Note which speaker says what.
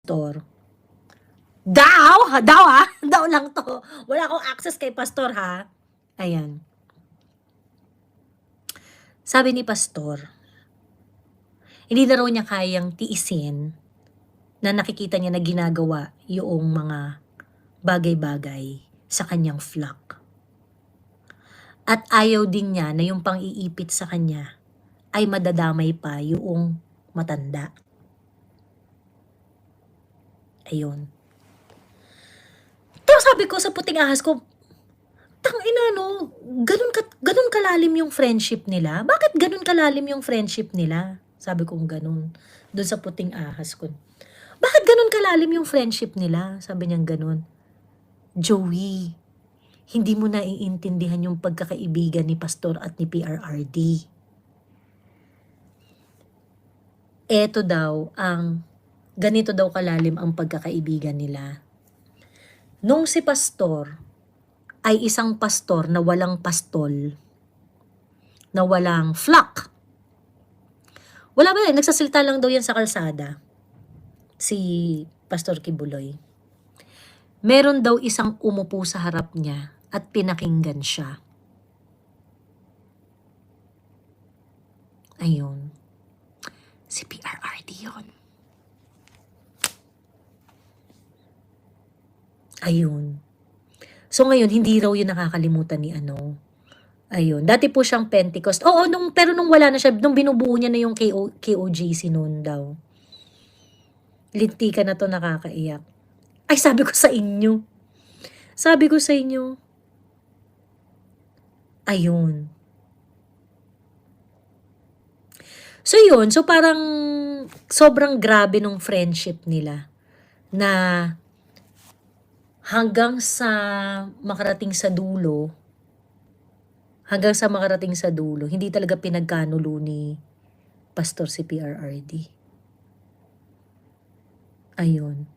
Speaker 1: pastor. Daw ha? Daw lang to. Wala akong access kay pastor ha. Ayan. Sabi ni pastor, hindi na raw niya kayang tiisin na nakikita niya na ginagawa yung mga bagay-bagay sa kanyang flock. At ayaw din niya na yung pang-iipit sa kanya ay madadamay pa yung matanda. Ayun. Pero sabi ko sa puting ahas ko, tangina no, ganun kalalim yung friendship nila? Bakit ganun kalalim yung friendship nila? Sabi ko ganun. Doon sa puting ahas ko. Bakit ganun kalalim yung friendship nila? Sabi niya ganun. Joey, hindi mo naiintindihan yung pagkakaibigan ni Pastor at ni PRRD. Ganito daw kalalim ang pagkakaibigan nila. Nung si Pastor ay isang pastor na walang pastol, na walang flock. Wala ba yan? Nagsasalita lang daw yan sa kalsada. Si Pastor Kibuloy. Meron daw isang umupo sa harap niya at pinakinggan siya. Ayun. Si PRRD yun. Ayun. So ngayon, hindi raw yun nakakalimutan ni ano. Ayun. Dati po siyang Pentecost. Oo, pero nung wala na siya, nung binubuo niya na yung KOGC noon daw. Lintika na to, nakakaiyak. Ay, sabi ko sa inyo. Ayun. So yun, so parang sobrang grabe nung friendship nila na hanggang sa makarating sa dulo, hindi talaga pinagkanulo ni Pastor si PRRD. Ayun.